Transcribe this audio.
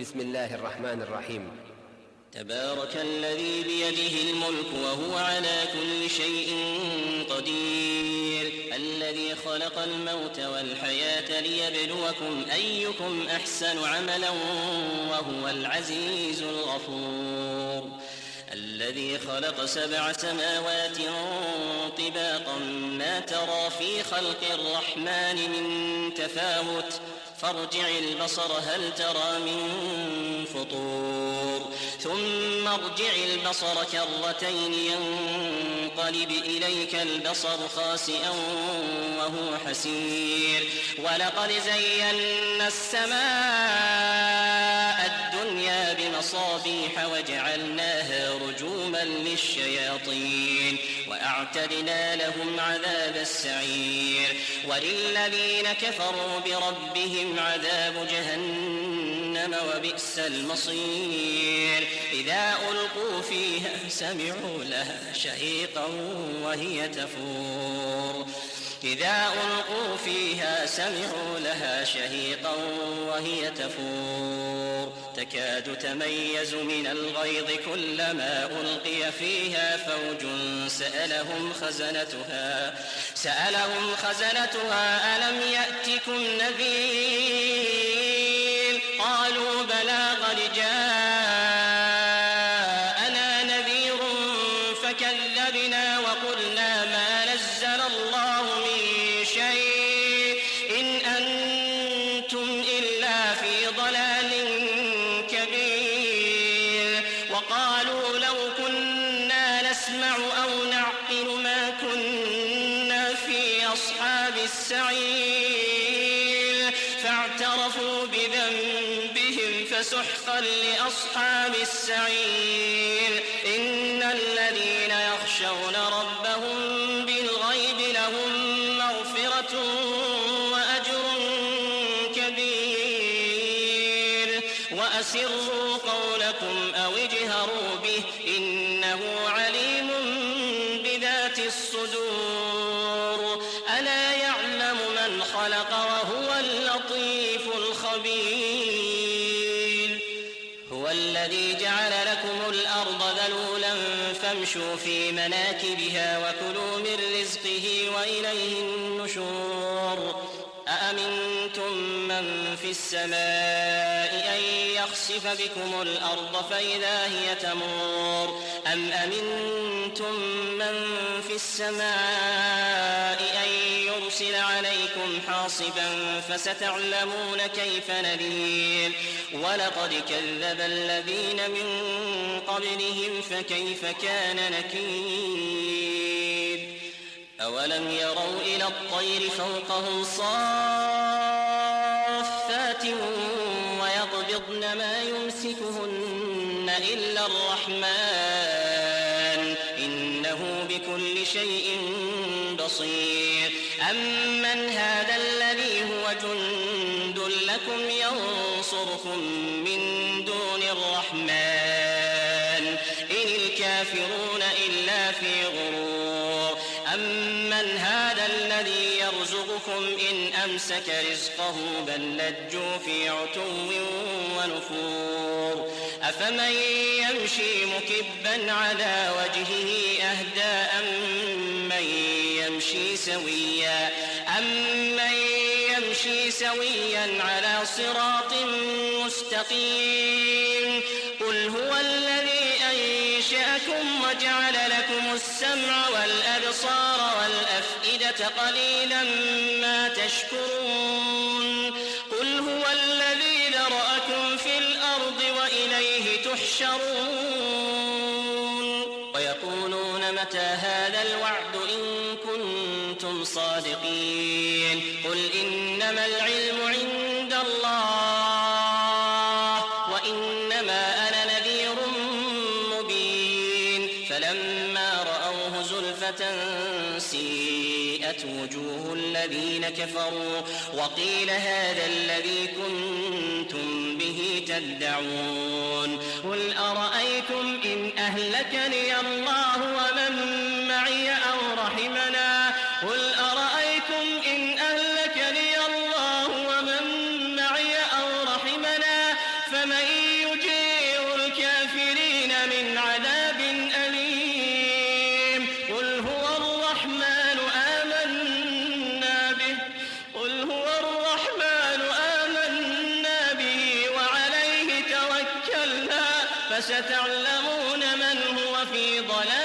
بسم الله الرحمن الرحيم. تبارك الذي بيده الملك وهو على كل شيء قدير، الذي خلق الموت والحياة ليبلوكم أيكم أحسن عملا وهو العزيز الغفور، الذي خلق 7 سماوات طباقا ما ترى في خلق الرحمن من تفاوت، فارجع البصر هل ترى من فطور، ثم ارجع البصر كرتين ينقلب إليك البصر خاسئا وهو حسير، ولقد زينا السماء الدنيا بمصابيح وجعلناها رجوما للشياطين وأعتدنا لهم عذاب السعير، وللذين كفروا بربهم عذاب جهنم وبئس المصير، إذا ألقوا فيها سمعوا لها شهيقا وهي تفور، إذا ألقوا فيها سمعوا لها شهيقا وهي تفور، تكاد تميز من الغيظ كلما ألقي فيها فوج سألهم خزنتها ألم يأتكم نذير؟ قالوا بلى قد جاءنا نذير فكذبنا وقلنا ما نزل الله من شيء إن أنتم إلا في ضلال كبير، وقالوا لو كنا نسمع أو نعقل ما كنا في أصحاب السعير، فاعترفوا بذنبهم فسحقا لأصحاب السعير، إن الذين يخشون ربهم بالغيب لهم مغفرة وأجر كبير، وأسروا قولكم أو اجهروا به إنه عليم بذات الصدور، ألا يعلم من خلق وهو اللطيف الخبير، هو الذي جعل لكم الأرض ذلولا فامشوا في مناكبها وكلوا من رزقه وإليه النشور، أأمنتم من في السماء أن يخسف بكم الأرض فإذا هي تمور، أم أمنتم من في السماء أن يرسل عليكم حاصبا فستعلمون كيف نذير، ولقد كذب الذين من قبلهم فكيف كان نكير، أولم يروا إلى الطير فوقهم صافات ويقبضن ما يمسكهن إلا الرحمن إنه بكل شيء بصير، أمن هذا الذي هو جند لكم ينصركم من دون الرحمن إن الكافرون إلا في غرور، أمن هذا الذي يرزقكم إن أمسك رزقه بل لجوا في عتو ونفور، أفمن يمشي مكبا على وجهه أهدى أمن يمشي سويا على صراط مستقيم، قل هو الذي أنشأكم وجعل لكم السمع والأبصار والأفئدة قليلا ما تشكرون، قل هو الذي ذرأكم في الأرض وإليه تحشرون، ويقولون متى هذا الوعد إن كنتم صادقين، قل إنما العلم عند الله وإنما أنا نذير مبين، فلما رأوه زلفة سيئت وجوه الذين كفروا وقيل هذا الذي كنتم به تدعون، قل أرأيتم إن أهلكني الله ومن معي أو رحمنا، قل أرأيتم إن أهلكني الله ومن معي أو رحمنا فمن فستعلمون من هو في ضلال